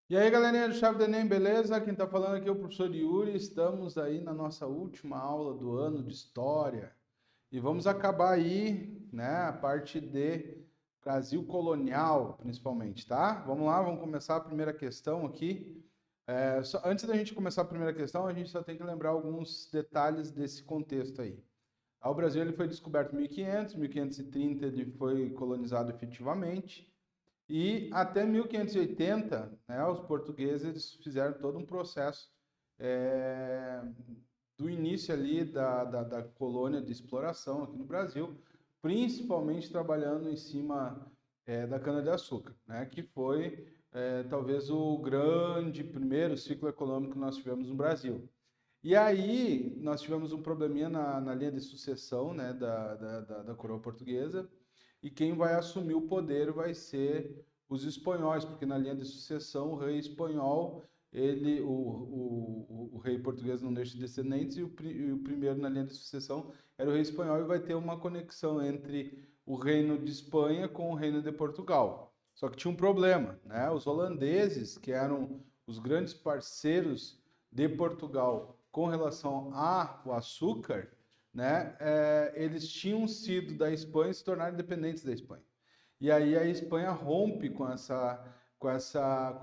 E aí, galerinha do Chave do Enem, beleza? Quem tá falando aqui é o professor Yuri. Estamos aí na nossa última aula do ano de História. E vamos acabar aí, né, a parte de Brasil colonial, principalmente, tá? Vamos lá, vamos começar a primeira questão aqui. Antes da gente começar a primeira questão, a gente só tem que lembrar alguns detalhes desse contexto aí. O Brasil ele foi descoberto em 1500, 1530 ele foi colonizado efetivamente. E até 1580, né, os portugueses fizeram todo um processo é, do início ali da colônia de exploração aqui no Brasil, principalmente trabalhando em cima da cana-de-açúcar, né, que foi talvez o grande primeiro ciclo econômico que nós tivemos no Brasil. E aí nós tivemos um probleminha na linha de sucessão, né, da coroa portuguesa, e quem vai assumir o poder vai ser os espanhóis, porque na linha de sucessão o rei espanhol, o rei português não deixa descendentes, e o primeiro na linha de sucessão era o rei espanhol, e vai ter uma conexão entre o reino de Espanha com o reino de Portugal. Só que tinha um problema, né? Os holandeses, que eram os grandes parceiros de Portugal com relação ao açúcar, né, eles tinham sido da Espanha e se tornaram independentes da Espanha. E aí a Espanha rompe com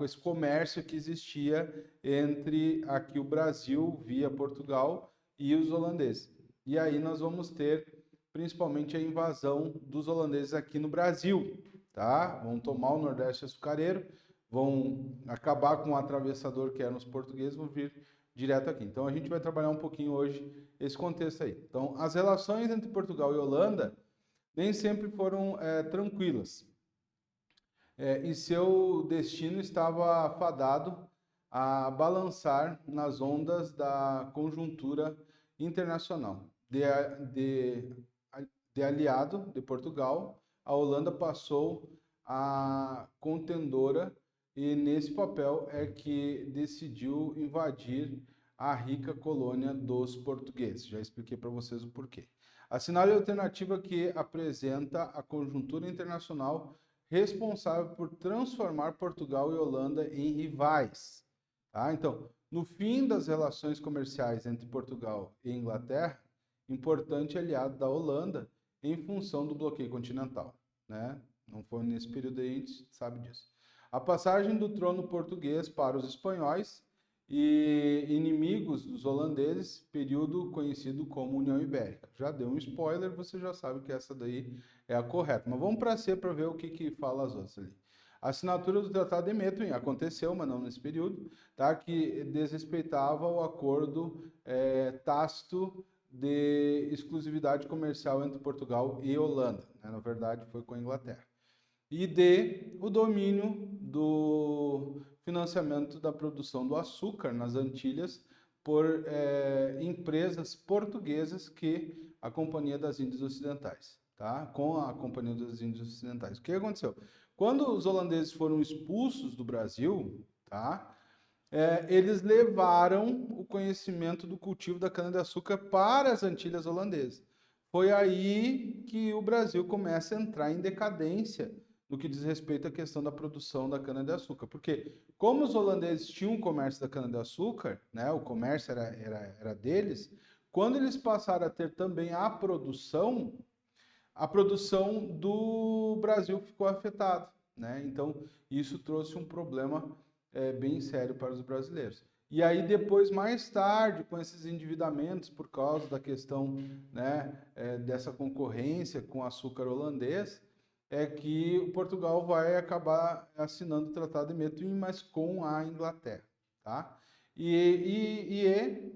esse comércio que existia entre aqui o Brasil via Portugal e os holandeses. E aí nós vamos ter principalmente a invasão dos holandeses aqui no Brasil, tá? Vão tomar o Nordeste açucareiro, vão acabar com o atravessador que eram os portugueses, vão vir direto aqui. Então a gente vai trabalhar um pouquinho hoje esse contexto aí. Então as relações entre Portugal e Holanda nem sempre foram tranquilas. E seu destino estava fadado a balançar nas ondas da conjuntura internacional. De aliado de Portugal, a Holanda passou a contendora e nesse papel é que decidiu invadir a rica colônia dos portugueses. Já expliquei para vocês o porquê. Assinale a alternativa que apresenta a conjuntura internacional responsável por transformar Portugal e Holanda em rivais. Tá? Então, no fim das relações comerciais entre Portugal e Inglaterra, importante aliado da Holanda em função do bloqueio continental. Né? Não foi nesse período aí, a gente sabe disso. A passagem do trono português para os espanhóis e inimigos dos holandeses, período conhecido como União Ibérica. Já deu um spoiler, você já sabe que essa daí é a correta. Mas vamos para C para ver o que fala as outras ali. A assinatura do Tratado de Methuen aconteceu, mas não nesse período, tá? Que desrespeitava o acordo tácito de exclusividade comercial entre Portugal e Holanda. Né? Na verdade, foi com a Inglaterra. E D, o domínio do financiamento da produção do açúcar nas Antilhas por empresas portuguesas que a Companhia das Índias Ocidentais, tá? Com a Companhia das Índias Ocidentais. O que aconteceu? Quando os holandeses foram expulsos do Brasil, tá? Eles levaram o conhecimento do cultivo da cana-de-açúcar para as Antilhas holandesas. Foi aí que o Brasil começa a entrar em decadência no que diz respeito à questão da produção da cana-de-açúcar. Porque, como os holandeses tinham o comércio da cana-de-açúcar, né, o comércio era deles, quando eles passaram a ter também a produção do Brasil ficou afetada. Né? Então, isso trouxe um problema bem sério para os brasileiros. E aí depois, mais tarde, com esses endividamentos por causa da questão, né, dessa concorrência com o açúcar holandês, é que o Portugal vai acabar assinando o Tratado de Methuen, mas com a Inglaterra, tá?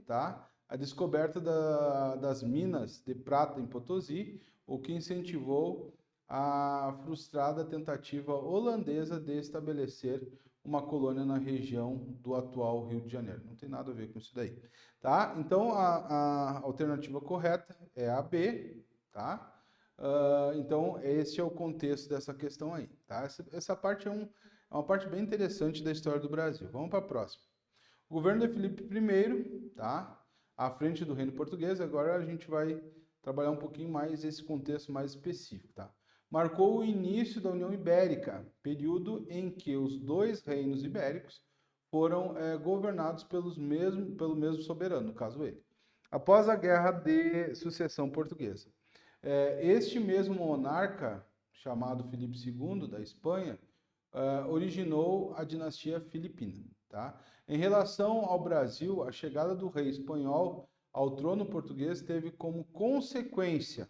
Tá? A descoberta das minas de prata em Potosí, o que incentivou a frustrada tentativa holandesa de estabelecer uma colônia na região do atual Rio de Janeiro. Não tem nada a ver com isso daí, tá? Então, a alternativa correta é a B, tá? Então, esse é o contexto dessa questão aí, tá? Essa parte é uma parte bem interessante da história do Brasil. Vamos para a próxima. O governo de Filipe I, tá? À frente do reino português, agora a gente vai trabalhar um pouquinho mais esse contexto mais específico, tá? Marcou o início da União Ibérica, período em que os dois reinos ibéricos foram governados pelo mesmo soberano, no caso ele. Após a Guerra de Sucessão Portuguesa. Este mesmo monarca, chamado Filipe II, da Espanha, originou a dinastia filipina. Tá? Em relação ao Brasil, a chegada do rei espanhol ao trono português teve como consequência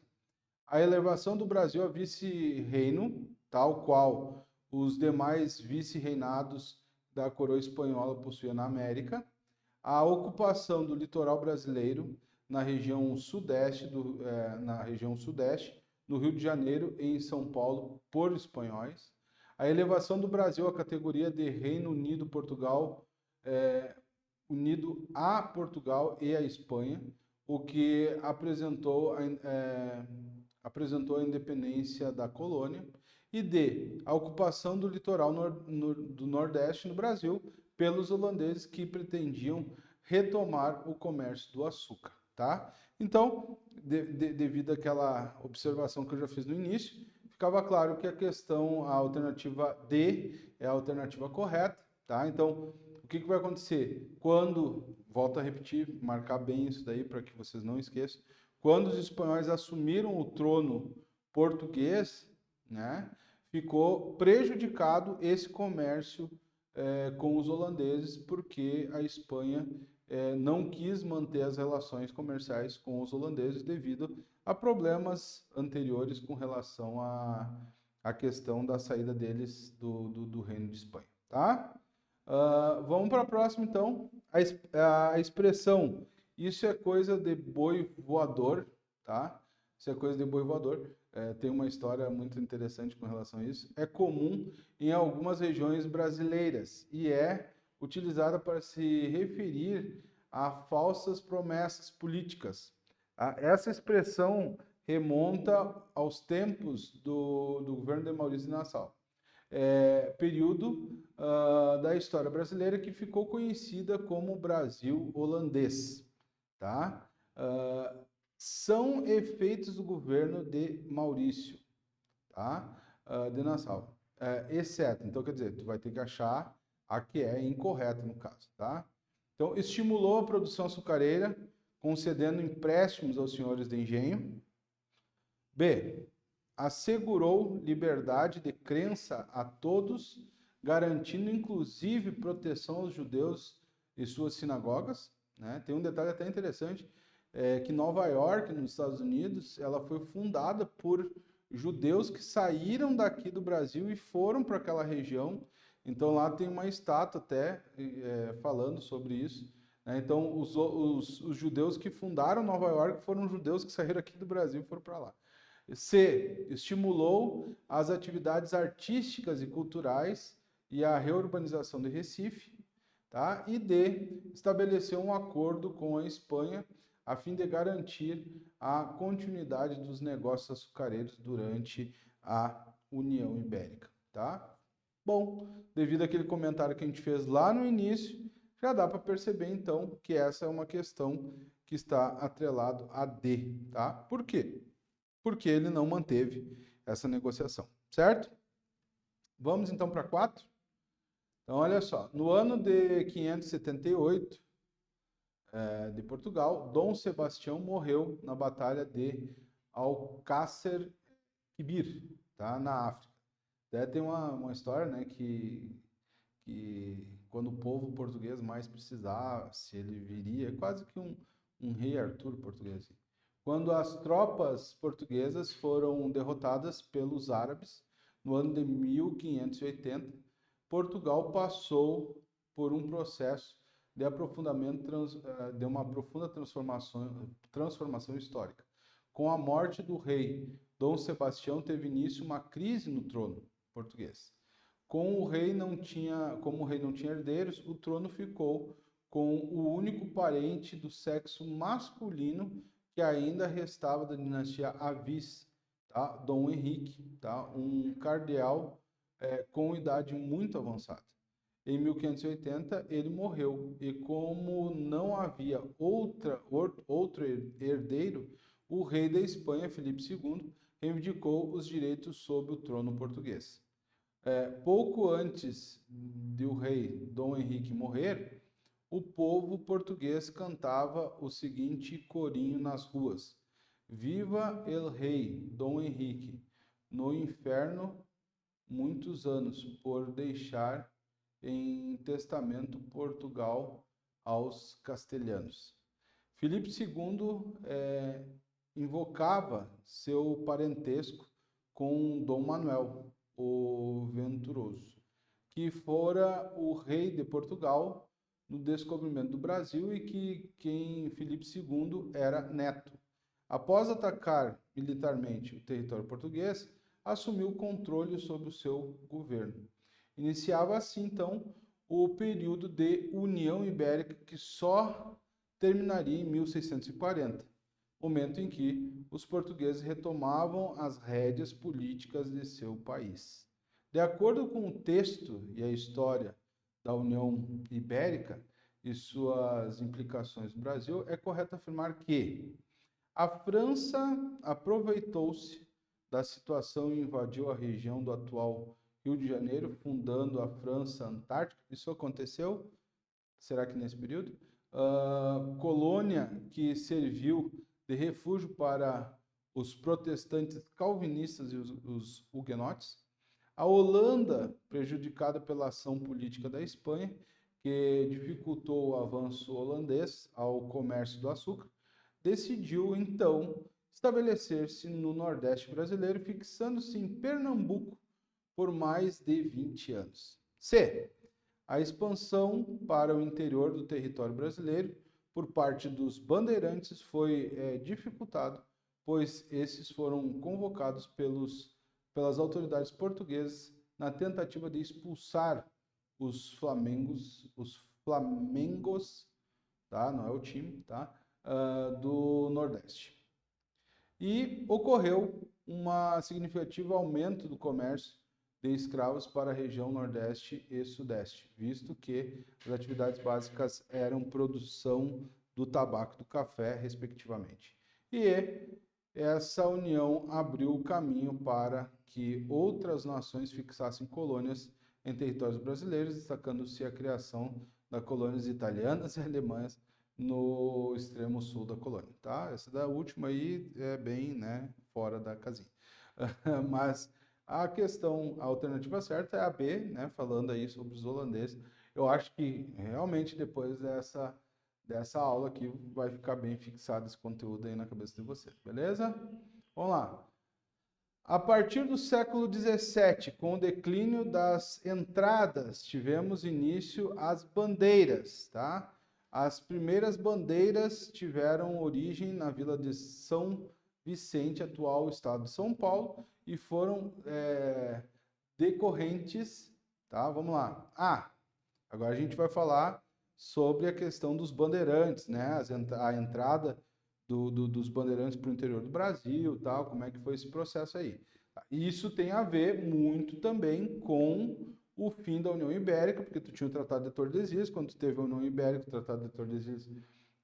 a elevação do Brasil a vice-reino, tal qual os demais vice-reinados da coroa espanhola possuíam na América, a ocupação do litoral brasileiro na região sudeste, no Rio de Janeiro e em São Paulo por espanhóis, a elevação do Brasil à categoria de Reino Unido Portugal, unido a Portugal e a Espanha, o que apresentou a independência da colônia, e a ocupação do litoral do Nordeste no Brasil pelos holandeses que pretendiam retomar o comércio do açúcar. Tá? Então, devido àquela observação que eu já fiz no início, ficava claro que a alternativa D é a alternativa correta. Tá? Então, o que vai acontecer? Volto a repetir, marcar bem isso daí para que vocês não esqueçam, quando os espanhóis assumiram o trono português, né, ficou prejudicado esse comércio com os holandeses, porque a Espanha não quis manter as relações comerciais com os holandeses devido a problemas anteriores com relação à questão da saída deles do Reino de Espanha. Tá? Vamos para a próxima, então. A expressão "isso é coisa de boi voador", tá? Isso é coisa de boi voador. Tem uma história muito interessante com relação a isso. É comum em algumas regiões brasileiras e é utilizada para se referir a falsas promessas políticas. Essa expressão remonta aos tempos do governo de Maurício de Nassau. Período da história brasileira que ficou conhecida como Brasil holandês. Tá? São efeitos do governo de Maurício, tá? De Nassau, exceto, então quer dizer, tu vai ter que achar a que é incorreta no caso, tá? Então, estimulou a produção açucareira, concedendo empréstimos aos senhores de engenho. B, assegurou liberdade de crença a todos, garantindo inclusive proteção aos judeus e suas sinagogas. Né? Tem um detalhe até interessante, que Nova York, nos Estados Unidos, ela foi fundada por judeus que saíram daqui do Brasil e foram para aquela região. Então lá tem uma estátua até falando sobre isso. Né? Então os judeus que fundaram Nova York foram judeus que saíram aqui do Brasil e foram para lá. C, estimulou as atividades artísticas e culturais e a reurbanização de Recife. Tá? E D, estabeleceu um acordo com a Espanha a fim de garantir a continuidade dos negócios açucareiros durante a União Ibérica. Tá? Bom, devido àquele comentário que a gente fez lá no início, já dá para perceber então que essa é uma questão que está atrelado a D. Tá? Por quê? Porque ele não manteve essa negociação, certo? Vamos então para 4. Então, olha só, no ano de 578 de Portugal, Dom Sebastião morreu na Batalha de Alcácer Quibir, tá? Na África. Até tem uma história, né, que quando o povo português mais precisasse, ele viria, quase que um rei Arthur português. Quando as tropas portuguesas foram derrotadas pelos árabes, no ano de 1580, Portugal passou por um processo de aprofundamento, de uma profunda transformação histórica. Com a morte do rei Dom Sebastião, teve início uma crise no trono português. Como o rei não tinha herdeiros, o trono ficou com o único parente do sexo masculino que ainda restava da dinastia Avis, tá? Dom Henrique, tá? Um cardeal com idade muito avançada. Em 1580 ele morreu e como não havia outro herdeiro, o rei da Espanha, Filipe II, reivindicou os direitos sobre o trono português. Pouco antes de o rei Dom Henrique morrer, o povo português cantava o seguinte corinho nas ruas: Viva el rei Dom Henrique, no inferno muitos anos, por deixar em testamento Portugal aos castelhanos. Filipe II invocava seu parentesco com Dom Manuel, o Venturoso, que fora o rei de Portugal no descobrimento do Brasil e que quem Filipe II era neto. Após atacar militarmente o território português, assumiu o controle sobre o seu governo. Iniciava assim, então, o período de União Ibérica, que só terminaria em 1640, momento em que os portugueses retomavam as rédeas políticas de seu país. De acordo com o texto e a história da União Ibérica e suas implicações no Brasil, é correto afirmar que a França aproveitou-se da situação e invadiu a região do atual Rio de Janeiro, fundando a França Antártica. Isso aconteceu? Será que nesse período? Colônia que serviu de refúgio para os protestantes calvinistas e os huguenotes. A Holanda, prejudicada pela ação política da Espanha, que dificultou o avanço holandês ao comércio do açúcar, decidiu então estabelecer-se no Nordeste brasileiro, fixando-se em Pernambuco por mais de 20 anos. C. A expansão para o interior do território brasileiro por parte dos bandeirantes foi dificultado, pois esses foram convocados pelas autoridades portuguesas na tentativa de expulsar os flamengos, tá? Não é o time, tá? Do Nordeste. E ocorreu um significativo aumento do comércio de escravos para a região Nordeste e Sudeste, visto que as atividades básicas eram produção do tabaco e do café, respectivamente. E essa união abriu o caminho para que outras nações fixassem colônias em territórios brasileiros, destacando-se a criação das colônias italianas e alemãs no extremo sul da colônia, tá? Essa da última aí é bem, né, fora da casinha. Mas a alternativa certa é a B, né, falando aí sobre os holandeses. Eu acho que realmente depois dessa aula aqui vai ficar bem fixado esse conteúdo aí na cabeça de vocês, beleza? Vamos lá. A partir do século XVII, com o declínio das entradas, tivemos início as bandeiras, tá? As primeiras bandeiras tiveram origem na vila de São Vicente, atual estado de São Paulo, e foram decorrentes, tá? Vamos lá. Agora a gente vai falar sobre a questão dos bandeirantes, né? A entrada dos bandeirantes para o interior do Brasil, tal, como é que foi esse processo aí. Isso tem a ver muito também com o fim da União Ibérica, porque tu tinha o Tratado de Tordesilhas, quando tu teve a União Ibérica, o Tratado de Tordesilhas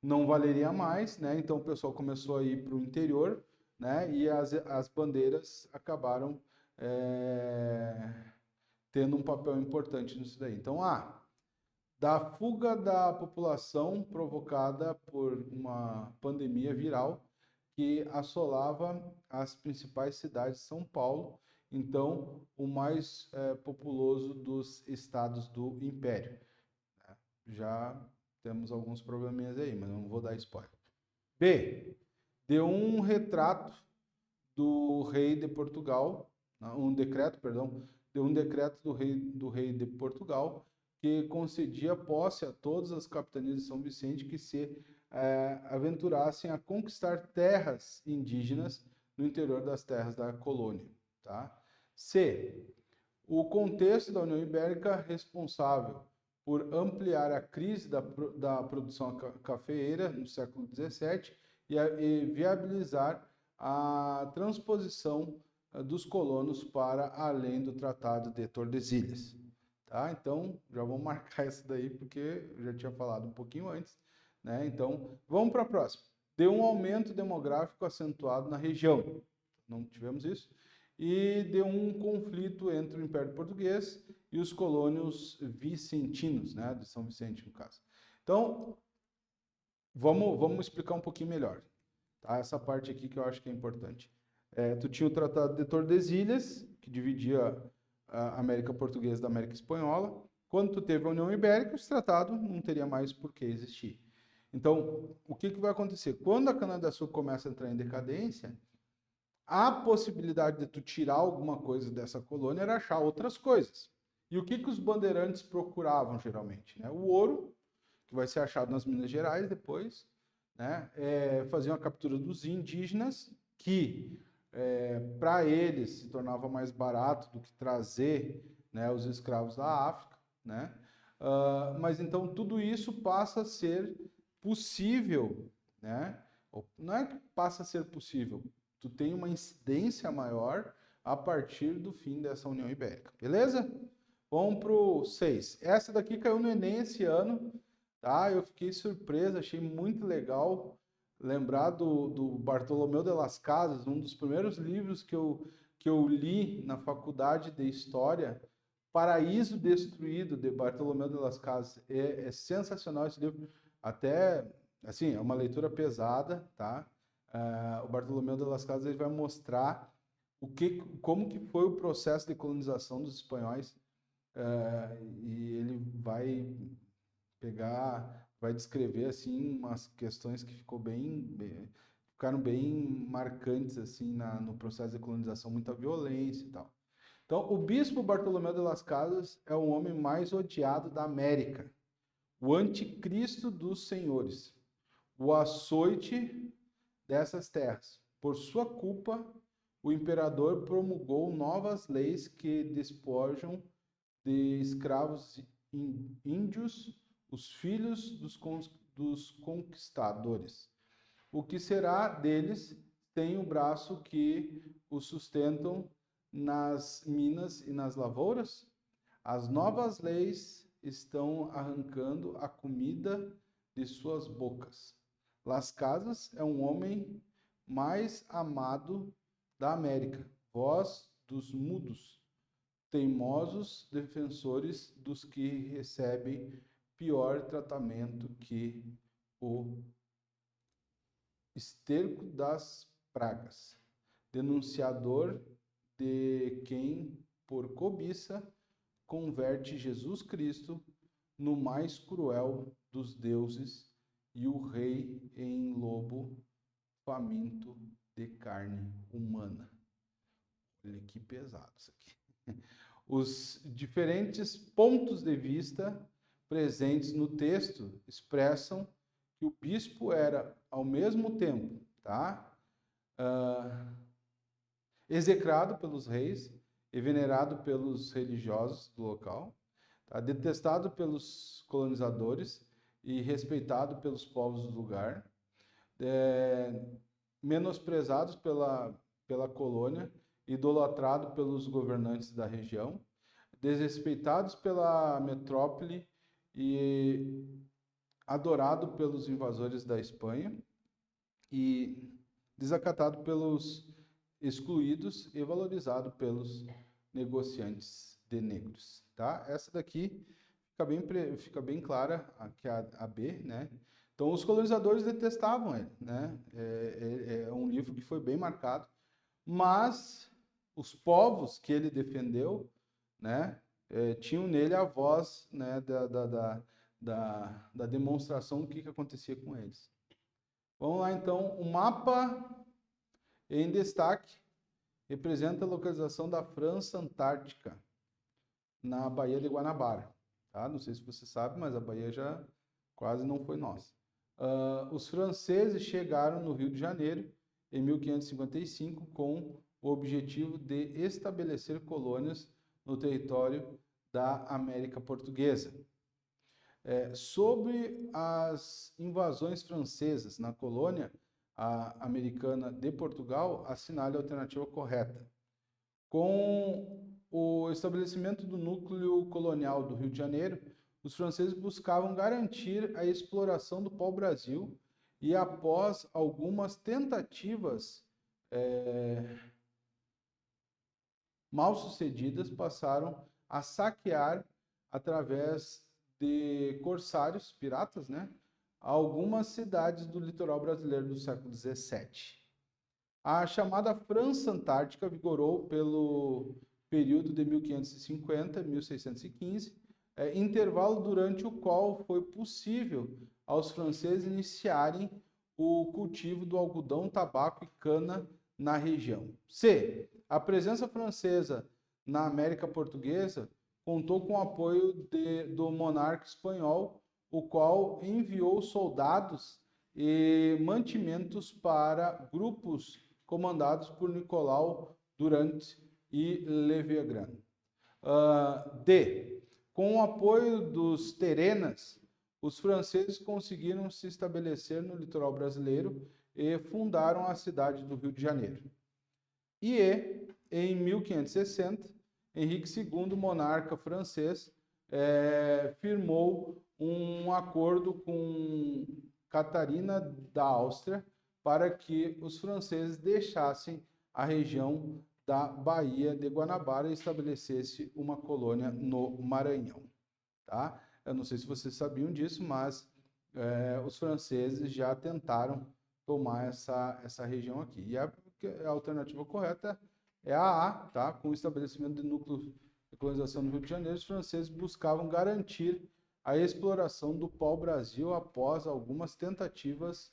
não valeria mais, né? Então o pessoal começou a ir para o interior, né? E as bandeiras acabaram tendo um papel importante nisso daí. Então, da fuga da população provocada por uma pandemia viral que assolava as principais cidades de São Paulo, então o mais populoso dos estados do Império. Já temos alguns probleminhas aí, mas não vou dar spoiler. B. Deu um retrato do rei de Portugal, deu um decreto do rei de Portugal que concedia posse a todas as capitanias de São Vicente que se aventurassem a conquistar terras indígenas no interior das terras da colônia. Tá? C. O contexto da União Ibérica responsável por ampliar a crise da produção cafeeira no século XVII e viabilizar a transposição dos colonos para além do Tratado de Tordesilhas. Tá? Então, já vamos marcar isso daí, porque eu já tinha falado um pouquinho antes, né? Então, vamos para a próxima. Deu um aumento demográfico acentuado na região. Não tivemos isso? e deu um conflito entre o Império Português e os colônios vicentinos, né, de São Vicente, no caso. Então, vamos explicar um pouquinho melhor, tá? Essa parte aqui que eu acho que é importante. Tu tinha o Tratado de Tordesilhas, que dividia a América Portuguesa da América Espanhola. Quando tu teve a União Ibérica, esse tratado não teria mais por que existir. Então, o que vai acontecer? Quando a cana-de-açúcar começa a entrar em decadência, a possibilidade de tu tirar alguma coisa dessa colônia era achar outras coisas. E o que os bandeirantes procuravam geralmente? Né? O ouro, que vai ser achado nas Minas Gerais depois, né? Faziam a captura dos indígenas, que para eles se tornava mais barato do que trazer, né, os escravos da África, né? Mas então tudo isso passa a ser possível, né? Não é que passa a ser possível, tu tem uma incidência maior a partir do fim dessa União Ibérica, beleza? Vamos para o 6. Essa daqui caiu no Enem esse ano, tá? Eu fiquei surpreso, achei muito legal lembrar do Bartolomeu de Las Casas, um dos primeiros livros que eu li na faculdade de História, Paraíso Destruído, de Bartolomeu de Las Casas. É sensacional esse livro, até, assim, é uma leitura pesada, tá? O Bartolomeu de Las Casas ele vai mostrar como que foi o processo de colonização dos espanhóis, e ele vai descrever assim umas questões que ficaram bem marcantes assim no processo de colonização, muita violência e tal. Então, o bispo Bartolomeu de Las Casas é o homem mais odiado da América, o anticristo dos senhores, o açoite dessas terras. Por sua culpa, o imperador promulgou novas leis que despojam de escravos índios os filhos dos conquistadores. O que será deles tem o braço que os sustentam nas minas e nas lavouras? As novas leis estão arrancando a comida de suas bocas. Las Casas é um homem mais amado da América, voz dos mudos, teimosos defensores dos que recebem pior tratamento que o esterco das pragas, denunciador de quem, por cobiça, converte Jesus Cristo no mais cruel dos deuses e o rei em lobo faminto de carne humana. Olha que pesado isso aqui. Os diferentes pontos de vista presentes no texto expressam que o bispo era, ao mesmo tempo, tá? Execrado pelos reis e venerado pelos religiosos do local, tá? Detestado pelos colonizadores e respeitado pelos povos do lugar, menosprezados pela colônia, idolatrado pelos governantes da região, desrespeitados pela metrópole e adorado pelos invasores da Espanha e desacatado pelos excluídos e valorizado pelos negociantes de negros, tá? Essa daqui fica bem clara, que é a B, né? Então, os colonizadores detestavam ele, né? É um livro que foi bem marcado, mas os povos que ele defendeu, né, tinham nele a voz, né, da demonstração do que acontecia com eles. Vamos lá, então. O mapa em destaque representa a localização da França Antártica, na Baía de Guanabara. Tá? Não sei se você sabe, mas a Baía já quase não foi nossa. Os franceses chegaram no Rio de Janeiro em 1555 com o objetivo de estabelecer colônias no território da América Portuguesa. Sobre as invasões francesas na colônia americana de Portugal, assinale a alternativa correta. Com o estabelecimento do núcleo colonial do Rio de Janeiro, os franceses buscavam garantir a exploração do pau-brasil e, após algumas tentativas mal-sucedidas passaram a saquear através de corsários, piratas, né, algumas cidades do litoral brasileiro do século XVII. A chamada França Antártica vigorou pelo período de 1550 a 1615, intervalo durante o qual foi possível aos franceses iniciarem o cultivo do algodão, tabaco e cana na região. C. A presença francesa na América Portuguesa contou com o apoio do monarca espanhol, o qual enviou soldados e mantimentos para grupos comandados por Nicolau Durand e Louvergan. D. Com o apoio dos Terenas, os franceses conseguiram se estabelecer no litoral brasileiro e fundaram a cidade do Rio de Janeiro. E, em 1560, Henrique II, monarca francês, firmou um acordo com Catarina da Áustria para que os franceses deixassem a região da Baía de Guanabara e estabelecesse uma colônia no Maranhão. Tá? Eu não sei se vocês sabiam disso, mas os franceses já tentaram tomar essa região aqui. E a alternativa correta é a A, tá? Com o estabelecimento de núcleos de colonização no Rio de Janeiro, os franceses buscavam garantir a exploração do pau-brasil após algumas tentativas,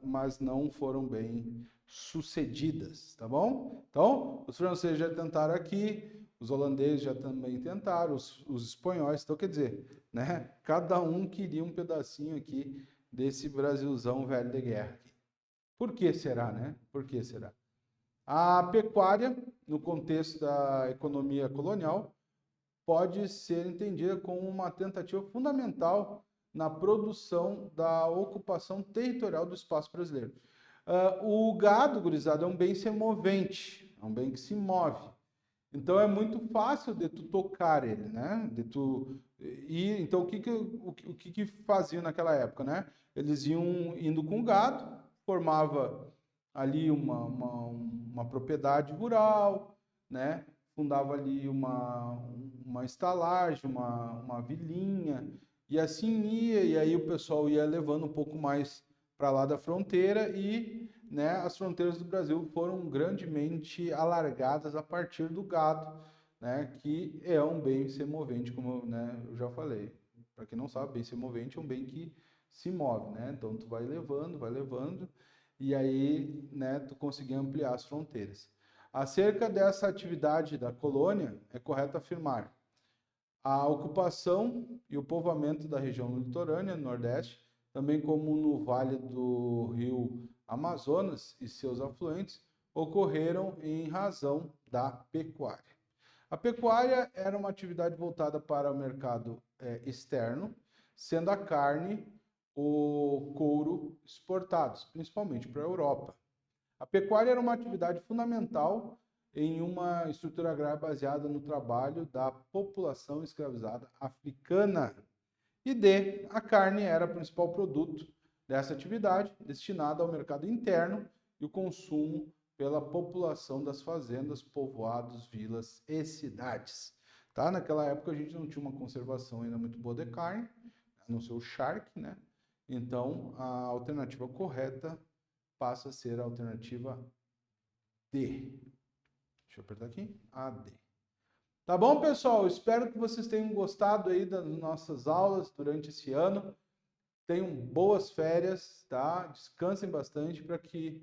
mas não foram bem sucedidas, tá bom? Então, os franceses já tentaram aqui, os holandeses já também tentaram, os espanhóis, então quer dizer, né? Cada um queria um pedacinho aqui desse Brasilzão velho de guerra. Por que será, né? Por que será? A pecuária, no contexto da economia colonial, pode ser entendida como uma tentativa fundamental na produção da ocupação territorial do espaço brasileiro. O gado, gurizada, é um bem semovente, é um bem que se move. Então é muito fácil de tu tocar ele, né? Então o que faziam naquela época, né? Eles iam indo com o gado, formava ali uma propriedade rural, né? Fundava ali uma estalagem, uma vilinha, e assim ia, e aí o pessoal ia levando um pouco mais para lá da fronteira e, né, as fronteiras do Brasil foram grandemente alargadas a partir do gado, né, que é um bem semovente, como, né, eu já falei. Para quem não sabe, bem semovente é um bem que se move, né? Então tu vai levando, e aí, né, tu conseguir ampliar as fronteiras. Acerca dessa atividade da colônia, é correto afirmar a ocupação e o povoamento da região litorânea, no Nordeste, também como no Vale do Rio Amazonas e seus afluentes, ocorreram em razão da pecuária. A pecuária era uma atividade voltada para o mercado externo, sendo a carne, o couro exportados, principalmente para a Europa. A pecuária era uma atividade fundamental em uma estrutura agrária baseada no trabalho da população escravizada africana. E D, a carne era o principal produto dessa atividade, destinada ao mercado interno e o consumo pela população das fazendas, povoados, vilas e cidades. Tá? Naquela época a gente não tinha uma conservação ainda muito boa de carne, a não ser o charque, né? Então a alternativa correta passa a ser a alternativa D. Deixa eu apertar aqui. A D. Tá bom, pessoal? Espero que vocês tenham gostado aí das nossas aulas durante esse ano. Tenham boas férias, tá? Descansem bastante para que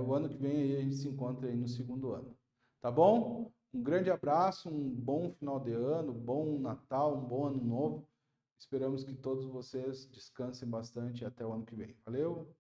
o ano que vem aí a gente se encontre aí no segundo ano. Tá bom? Um grande abraço, um bom final de ano, bom Natal, um bom ano novo. Esperamos que todos vocês descansem bastante até o ano que vem. Valeu!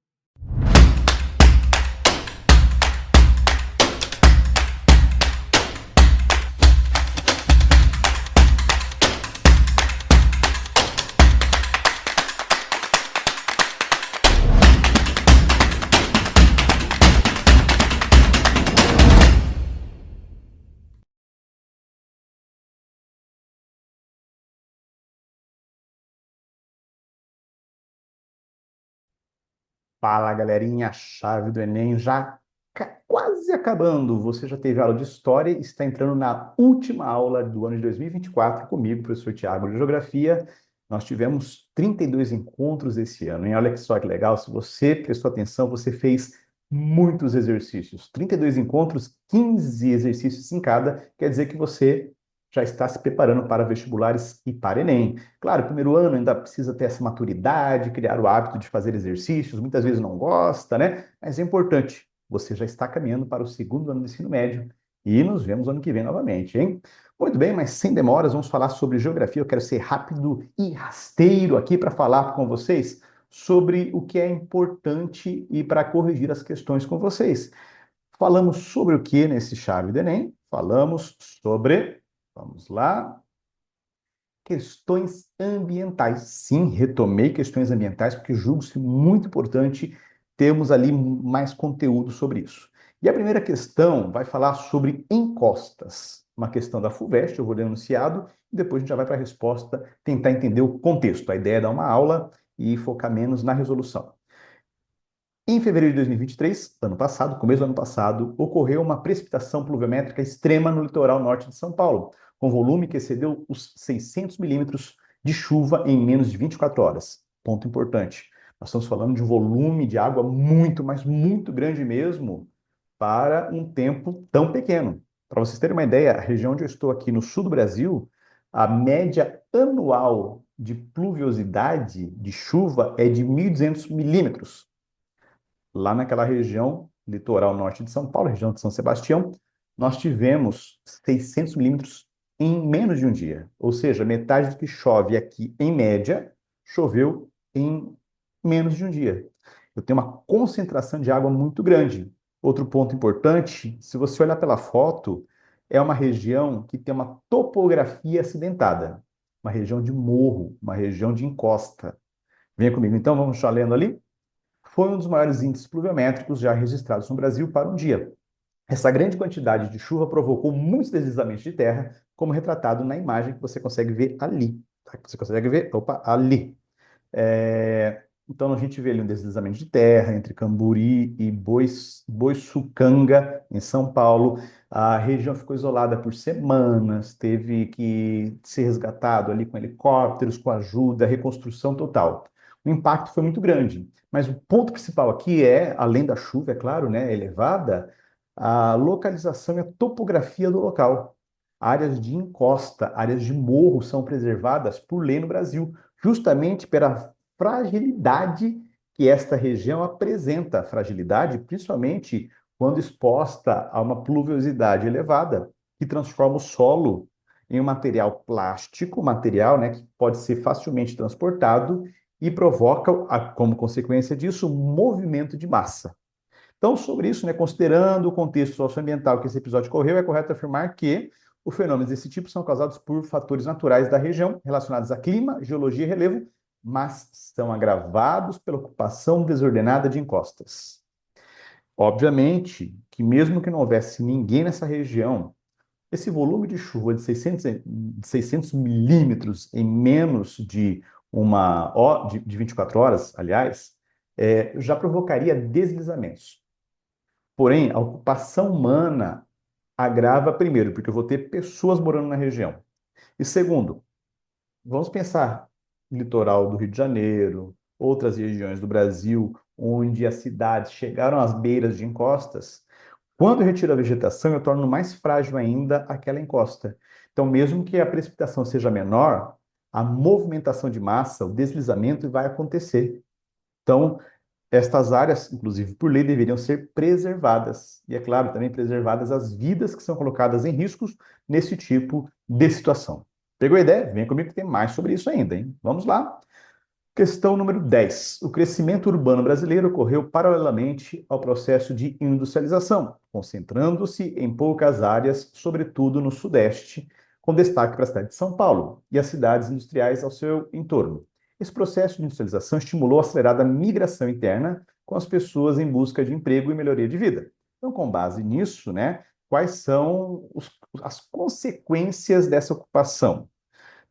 Fala, galerinha, a chave do Enem já quase acabando. Você já teve aula de História e está entrando na última aula do ano de 2024 comigo, professor Tiago, de Geografia. Nós tivemos 32 encontros esse ano, hein? Olha que só que legal. Se você prestou atenção, você fez muitos exercícios. 32 encontros, 15 exercícios em cada, quer dizer que você já está se preparando para vestibulares e para Enem. Claro, primeiro ano ainda precisa ter essa maturidade, criar o hábito de fazer exercícios, muitas vezes não gosta, né? Mas é importante. Você já está caminhando para o segundo ano do ensino médio e nos vemos ano que vem novamente, hein? Muito bem, mas sem demoras, vamos falar sobre geografia. Eu quero ser rápido e rasteiro aqui para falar com vocês sobre o que é importante e para corrigir as questões com vocês. Falamos sobre o que nesse chave do Enem? Falamos sobre, vamos lá, questões ambientais. Sim, retomei questões ambientais porque julgo-se muito importante termos ali mais conteúdo sobre isso. E a primeira questão vai falar sobre encostas. Uma questão da FUVEST, eu vou ler o enunciado, e depois a gente já vai para a resposta, tentar entender o contexto. A ideia é dar uma aula e focar menos na resolução. Em fevereiro de 2023, ano passado, começo do ano passado, ocorreu uma precipitação pluviométrica extrema no litoral norte de São Paulo, com volume que excedeu os 600 milímetros de chuva em menos de 24 horas. Ponto importante. Nós estamos falando de um volume de água muito, mas muito grande mesmo, para um tempo tão pequeno. Para vocês terem uma ideia, a região onde eu estou aqui no sul do Brasil, a média anual de pluviosidade de chuva é de 1.200 milímetros. Lá naquela região, litoral norte de São Paulo, região de São Sebastião, nós tivemos 600 milímetros em menos de um dia. Ou seja, metade do que chove aqui, em média, choveu em menos de um dia. Eu tenho uma concentração de água muito grande. Outro ponto importante, se você olhar pela foto, é uma região que tem uma topografia acidentada, uma região de morro, uma região de encosta. Venha comigo, então, vamos estar lendo ali? Foi um dos maiores índices pluviométricos já registrados no Brasil para um dia. Essa grande quantidade de chuva provocou muitos deslizamentos de terra, como retratado na imagem que você consegue ver ali. Tá? Você consegue ver? Opa, ali. Então, a gente vê ali um deslizamento de terra entre Camburi e Boiçucanga, em São Paulo. A região ficou isolada por semanas, teve que ser resgatado ali com helicópteros, com ajuda, reconstrução total. O impacto foi muito grande, mas o ponto principal aqui é, além da chuva, é claro, né, elevada, a localização e a topografia do local. Áreas de encosta, áreas de morro são preservadas por lei no Brasil, justamente pela fragilidade que esta região apresenta, fragilidade principalmente quando exposta a uma pluviosidade elevada, que transforma o solo em um material plástico, material, né, que pode ser facilmente transportado e provoca, como consequência disso, um movimento de massa. Então, sobre isso, né, considerando o contexto socioambiental que esse episódio correu, é correto afirmar que os fenômenos desse tipo são causados por fatores naturais da região, relacionados a clima, geologia e relevo, mas são agravados pela ocupação desordenada de encostas. Obviamente que, mesmo que não houvesse ninguém nessa região, esse volume de chuva de 600 milímetros em menos de de 24 horas, aliás, já provocaria deslizamentos. Porém, a ocupação humana agrava, primeiro, porque eu vou ter pessoas morando na região. E segundo, vamos pensar no litoral do Rio de Janeiro, outras regiões do Brasil, onde as cidades chegaram às beiras de encostas. Quando eu retiro a vegetação, eu torno mais frágil ainda aquela encosta. Então, mesmo que a precipitação seja menor, a movimentação de massa, o deslizamento vai acontecer. Então, estas áreas, inclusive por lei, deveriam ser preservadas. E, é claro, também preservadas as vidas que são colocadas em riscos nesse tipo de situação. Pegou a ideia? Vem comigo que tem mais sobre isso ainda, hein? Vamos lá. Questão número 10. O crescimento urbano brasileiro ocorreu paralelamente ao processo de industrialização, concentrando-se em poucas áreas, sobretudo no Sudeste, com destaque para a cidade de São Paulo e as cidades industriais ao seu entorno. Esse processo de industrialização estimulou a acelerada migração interna com as pessoas em busca de emprego e melhoria de vida. Então, com base nisso, né, quais são as consequências dessa ocupação?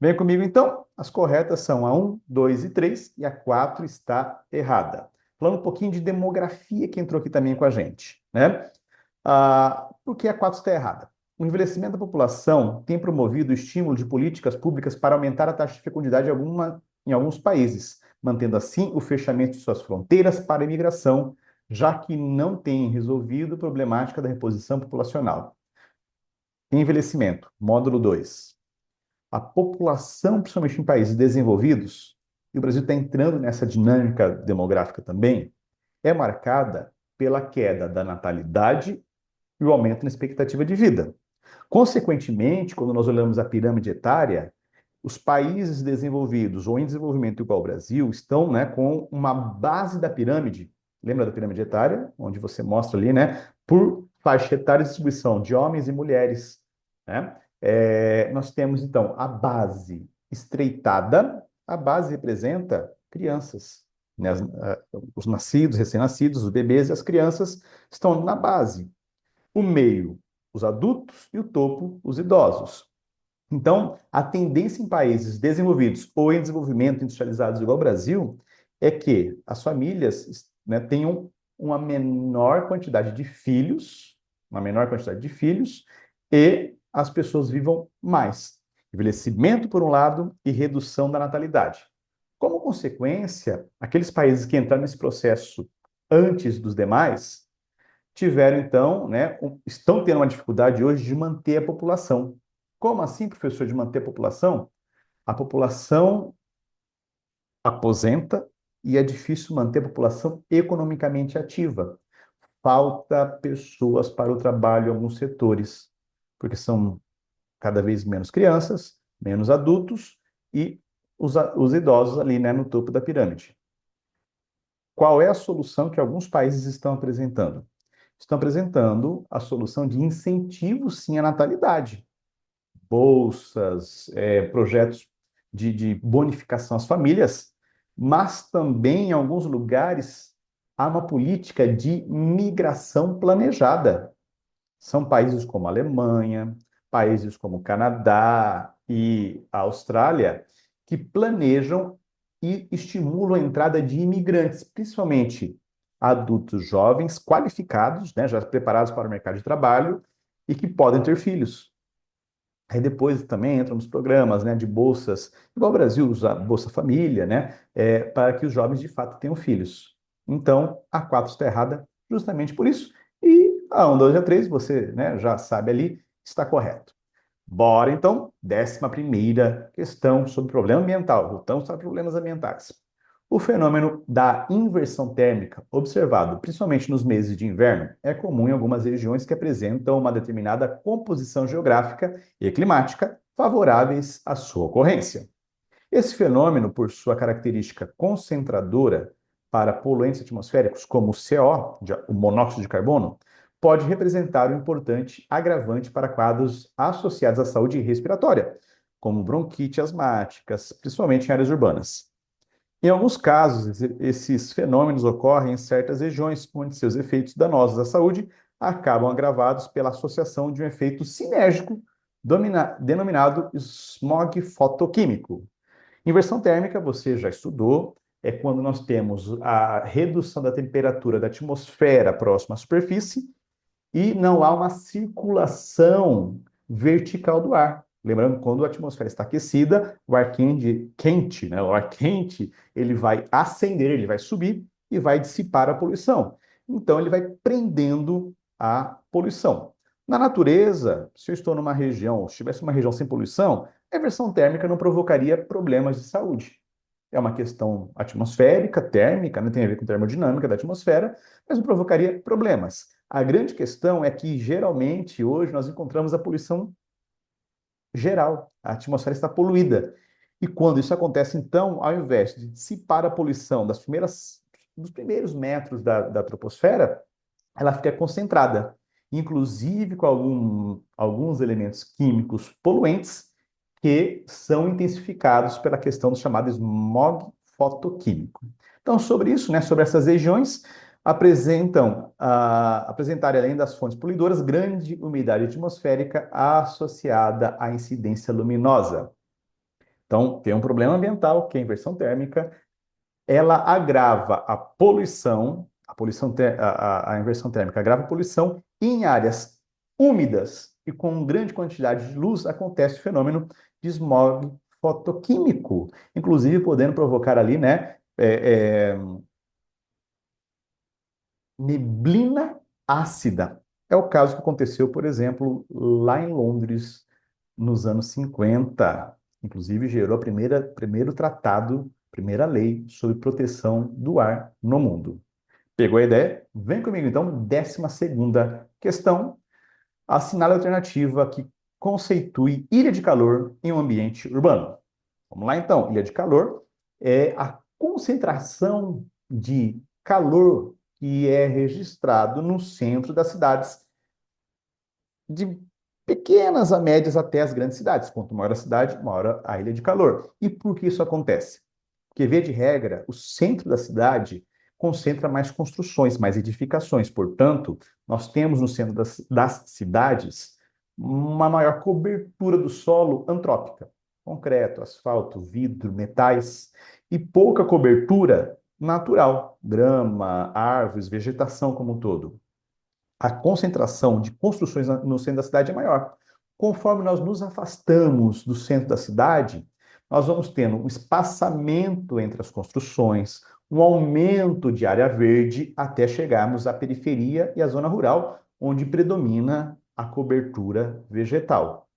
Venha comigo então. As corretas são a 1, 2 e 3 e a 4 está errada. Falando um pouquinho de demografia que entrou aqui também com a gente, né? Por que a 4 está errada? O envelhecimento da população tem promovido o estímulo de políticas públicas para aumentar a taxa de fecundidade em alguns países, mantendo assim o fechamento de suas fronteiras para a imigração, já que não tem resolvido a problemática da reposição populacional. Envelhecimento, módulo 2. A população, principalmente em países desenvolvidos, e o Brasil está entrando nessa dinâmica demográfica também, é marcada pela queda da natalidade e o aumento na expectativa de vida. Consequentemente, quando nós olhamos a pirâmide etária, os países desenvolvidos ou em desenvolvimento igual ao Brasil estão, né, com uma base da pirâmide. Lembra da pirâmide etária? Onde você mostra ali, né, por faixa etária de distribuição de homens e mulheres, né? Nós temos, então, a base estreitada. A base representa crianças, né? Os nascidos, recém-nascidos, os bebês e as crianças estão na base. O meio, os adultos, e o topo, os idosos. Então, a tendência em países desenvolvidos ou em desenvolvimento industrializados igual ao Brasil é que as famílias, né, tenham uma menor quantidade de filhos, e as pessoas vivam mais. Envelhecimento por um lado e redução da natalidade. Como consequência, aqueles países que entraram nesse processo antes dos demais tiveram, então, né, estão tendo uma dificuldade hoje de manter a população. Como assim, professor, de manter a população? A população aposenta e é difícil manter a população economicamente ativa. Falta pessoas para o trabalho em alguns setores, porque são cada vez menos crianças, menos adultos e os idosos ali, né, no topo da pirâmide. Qual é a solução que alguns países estão apresentando? Estão apresentando a solução de incentivo, sim, à natalidade. Bolsas, projetos de bonificação às famílias, mas também, em alguns lugares, há uma política de migração planejada. São países como a Alemanha, países como o Canadá e a Austrália, que planejam e estimulam a entrada de imigrantes, principalmente adultos jovens, qualificados, né, já preparados para o mercado de trabalho e que podem ter filhos. Aí depois também entram nos programas, né, de bolsas, igual o Brasil usa a Bolsa Família, né, para que os jovens de fato tenham filhos. Então, a 4 está errada justamente por isso. E a 1, 2 e a 3, você, né, já sabe ali, está correto. Bora então, 11ª questão sobre problema ambiental. Voltamos para problemas ambientais. O fenômeno da inversão térmica, observado principalmente nos meses de inverno, é comum em algumas regiões que apresentam uma determinada composição geográfica e climática favoráveis à sua ocorrência. Esse fenômeno, por sua característica concentradora para poluentes atmosféricos como o CO, o monóxido de carbono, pode representar um importante agravante para quadros associados à saúde respiratória, como bronquite asmáticas, principalmente em áreas urbanas. Em alguns casos, esses fenômenos ocorrem em certas regiões, onde seus efeitos danosos à saúde acabam agravados pela associação de um efeito sinérgico denominado smog fotoquímico. Inversão térmica, você já estudou, é quando nós temos a redução da temperatura da atmosfera próxima à superfície e não há uma circulação vertical do ar. Lembrando que quando a atmosfera está aquecida, o ar quente, né? O ar quente, ele vai ascender, ele vai subir e vai dissipar a poluição. Então, ele vai prendendo a poluição. Na natureza, se eu estou numa região, se tivesse uma região sem poluição, a inversão térmica não provocaria problemas de saúde. É uma questão atmosférica, térmica, não tem a ver com termodinâmica da atmosfera, mas não provocaria problemas. A grande questão é que, geralmente, hoje nós encontramos a poluição geral. A atmosfera está poluída. E quando isso acontece, então, ao invés de dissipar a poluição dos primeiros metros da troposfera, ela fica concentrada, inclusive com alguns elementos químicos poluentes que são intensificados pela questão do chamado smog fotoquímico. Então, sobre isso, né, sobre essas regiões, apresentarem, além das fontes poluidoras, grande umidade atmosférica associada à incidência luminosa. Então, tem um problema ambiental, que é a inversão térmica, ela agrava a poluição, a inversão térmica agrava a poluição Em áreas úmidas e com grande quantidade de luz, acontece o fenômeno de smog fotoquímico, inclusive podendo provocar ali, né, neblina ácida. É o caso que aconteceu, por exemplo, lá em Londres, nos anos 50. Inclusive, gerou primeiro tratado, primeira lei sobre proteção do ar no mundo. Pegou a ideia? Vem comigo, então, 12ª questão. Assinale a alternativa que conceitue ilha de calor em um ambiente urbano. Vamos lá, então. Ilha de calor é a concentração de calor que é registrado no centro das cidades, de pequenas a médias até as grandes cidades. Quanto maior a cidade, maior a ilha de calor. E por que isso acontece? Porque, via de regra, o centro da cidade concentra mais construções, mais edificações. Portanto, nós temos no centro das cidades uma maior cobertura do solo antrópica. Concreto, asfalto, vidro, metais. E pouca cobertura natural, grama, árvores, vegetação como um todo. A concentração de construções no centro da cidade é maior. Conforme nós nos afastamos do centro da cidade, nós vamos tendo um espaçamento entre as construções, um aumento de área verde, até chegarmos à periferia e à zona rural, onde predomina a cobertura vegetal.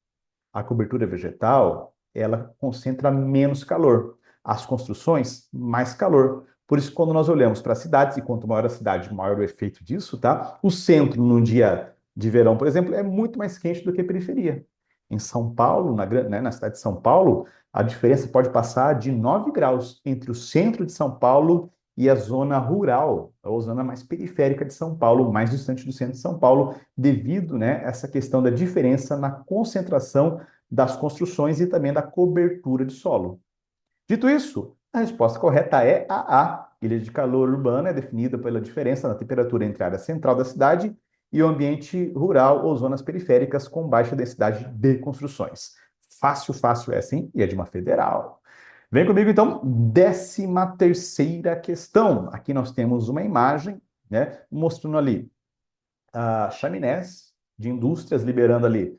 A cobertura vegetal, ela concentra menos calor. As construções, mais calor. Por isso, quando nós olhamos para as cidades, e quanto maior a cidade, maior o efeito disso, tá? O centro, num dia de verão, por exemplo, é muito mais quente do que a periferia. Em São Paulo, na cidade de São Paulo, a diferença pode passar de 9 graus entre o centro de São Paulo e a zona rural, ou zona mais periférica de São Paulo, mais distante do centro de São Paulo, devido, né, a essa questão da diferença na concentração das construções e também da cobertura de solo. Dito isso, a resposta correta é a A. Ilha de calor urbana é definida pela diferença na temperatura entre a área central da cidade e o ambiente rural ou zonas periféricas com baixa densidade de construções. Fácil, fácil é sim, e é de uma federal. Vem comigo então, 13ª questão. Aqui nós temos uma imagem, né, mostrando ali chaminés de indústrias liberando ali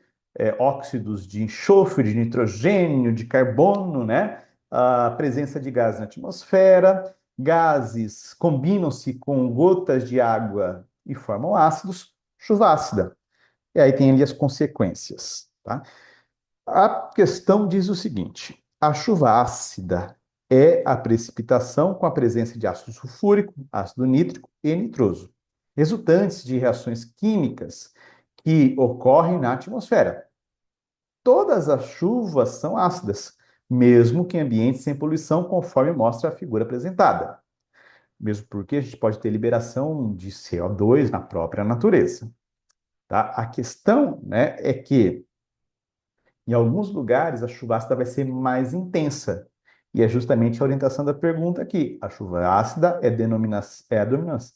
óxidos de enxofre, de nitrogênio, de carbono, né? A presença de gás na atmosfera, gases combinam-se com gotas de água e formam ácidos, chuva ácida. E aí tem ali as consequências, tá? A questão diz o seguinte: a chuva ácida é a precipitação com a presença de ácido sulfúrico, ácido nítrico e nitroso, resultantes de reações químicas que ocorrem na atmosfera. Todas as chuvas são ácidas, mesmo que em ambientes sem poluição, conforme mostra a figura apresentada. Mesmo porque a gente pode ter liberação de CO2 na própria natureza. Tá? A questão, né, é que em alguns lugares, a chuva ácida vai ser mais intensa. E é justamente a orientação da pergunta aqui. A chuva ácida é a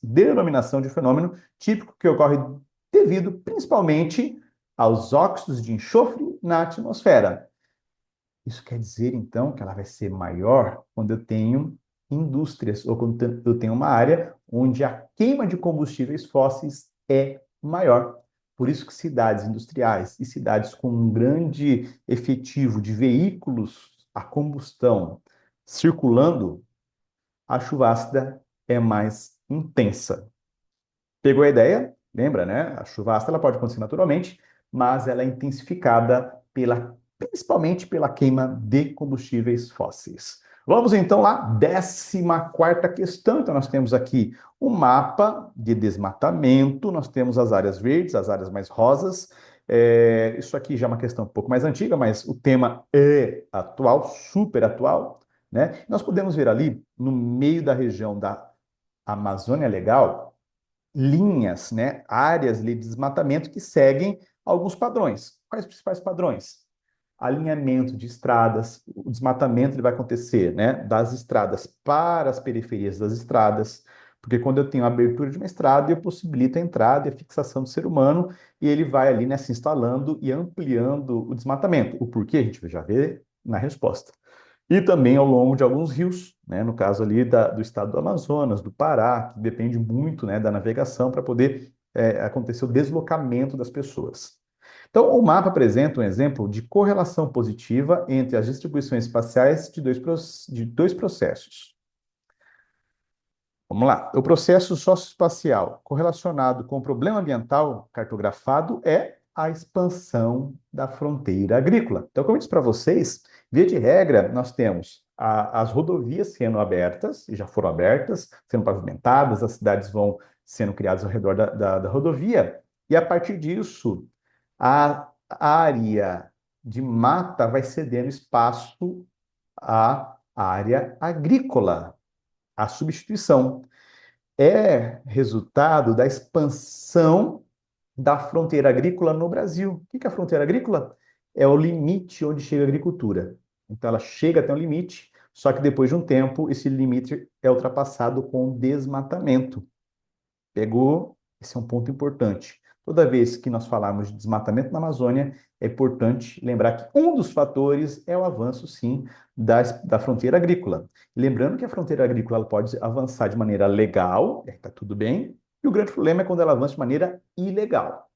denominação de um fenômeno típico que ocorre devido principalmente aos óxidos de enxofre na atmosfera. Isso quer dizer, então, que ela vai ser maior quando eu tenho indústrias ou quando eu tenho uma área onde a queima de combustíveis fósseis é maior. Por isso que cidades industriais e cidades com um grande efetivo de veículos a combustão circulando, a chuva ácida é mais intensa. Pegou a ideia? Lembra, né? A chuva ácida ela pode acontecer naturalmente, mas ela é intensificada principalmente pela queima de combustíveis fósseis. Vamos então lá, 14ª questão. Então nós temos aqui um mapa de desmatamento, nós temos as áreas verdes, as áreas mais rosas. Isso aqui já é uma questão um pouco mais antiga, mas o tema é atual, super atual, né? Nós podemos ver ali, no meio da região da Amazônia Legal, linhas, né, áreas de desmatamento que seguem alguns padrões. Quais os principais padrões? Alinhamento de estradas, o desmatamento ele vai acontecer, né, das estradas para as periferias das estradas, porque quando eu tenho a abertura de uma estrada, eu possibilito a entrada e a fixação do ser humano, e ele vai ali, né, se instalando e ampliando o desmatamento. O porquê a gente já vê na resposta. E também ao longo de alguns rios, né, no caso ali do estado do Amazonas, do Pará, que depende muito, né, da navegação para poder aconteceu o deslocamento das pessoas. Então, o mapa apresenta um exemplo de correlação positiva entre as distribuições espaciais de dois processos. Vamos lá. O processo socioespacial correlacionado com o problema ambiental cartografado é a expansão da fronteira agrícola. Então, como eu disse para vocês, via de regra, nós temos as rodovias sendo abertas, e já foram abertas, sendo pavimentadas, as cidades vão sendo criadas ao redor da rodovia, e a partir disso, a área de mata vai cedendo espaço à área agrícola, à substituição. É resultado da expansão da fronteira agrícola no Brasil. O que é a fronteira agrícola? É o limite onde chega a agricultura. Então, ela chega até um limite, só que depois de um tempo, esse limite é ultrapassado com desmatamento. Pegou? Esse é um ponto importante. Toda vez que nós falarmos de desmatamento na Amazônia, é importante lembrar que um dos fatores é o avanço, sim, da fronteira agrícola. Lembrando que a fronteira agrícola ela pode avançar de maneira legal, está tudo bem, e o grande problema é quando ela avança de maneira ilegal.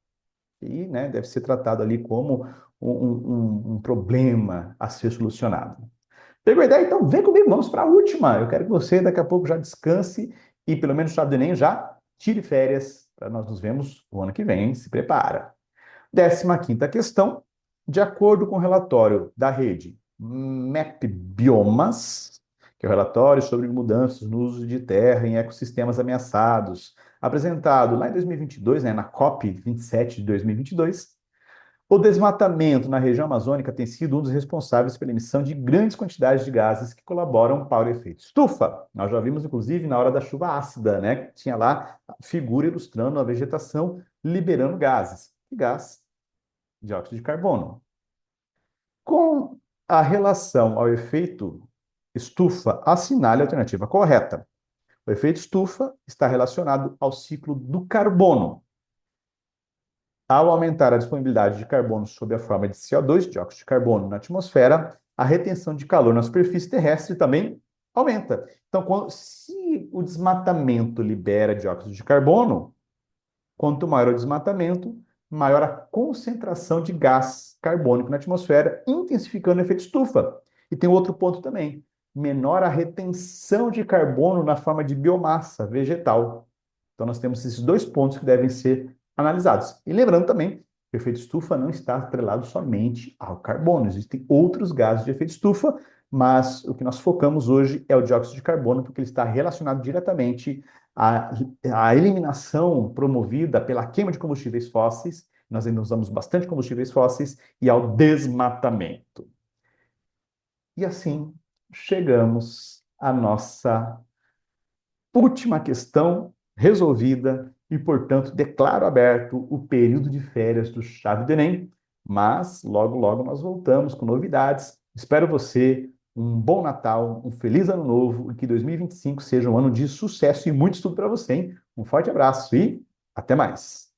E, né, deve ser tratado ali como um problema a ser solucionado. Pegou a ideia? Então vem comigo, vamos para a última. Eu quero que você daqui a pouco já descanse e pelo menos no do Enem já tire férias para nós nos vemos o ano que vem. Se prepara. 15ª questão. De acordo com o relatório da rede MAP Biomas, que é o relatório sobre mudanças no uso de terra em ecossistemas ameaçados, apresentado lá em 2022, né, na COP 27 de 2022, o desmatamento na região amazônica tem sido um dos responsáveis pela emissão de grandes quantidades de gases que colaboram para o efeito estufa. Nós já vimos, inclusive, na hora da chuva ácida, né? Que tinha lá a figura ilustrando a vegetação liberando gases. E gás, dióxido de carbono. Com a relação ao efeito estufa, assinale a alternativa correta. O efeito estufa está relacionado ao ciclo do carbono. Ao aumentar a disponibilidade de carbono sob a forma de CO2, dióxido de carbono, na atmosfera, a retenção de calor na superfície terrestre também aumenta. Então, se o desmatamento libera dióxido de carbono, quanto maior o desmatamento, maior a concentração de gás carbônico na atmosfera, intensificando o efeito estufa. E tem outro ponto também: menor a retenção de carbono na forma de biomassa vegetal. Então, nós temos esses dois pontos que devem ser analisados. E lembrando também que o efeito estufa não está atrelado somente ao carbono, existem outros gases de efeito estufa, mas o que nós focamos hoje é o dióxido de carbono, porque ele está relacionado diretamente à eliminação promovida pela queima de combustíveis fósseis, nós ainda usamos bastante combustíveis fósseis, e ao desmatamento. E assim chegamos à nossa última questão resolvida e, portanto, declaro aberto o período de férias do Chave do Enem, mas logo, logo nós voltamos com novidades. Espero você um bom Natal, um feliz Ano Novo e que 2025 seja um ano de sucesso e muito estudo para você, hein? Um forte abraço e até mais!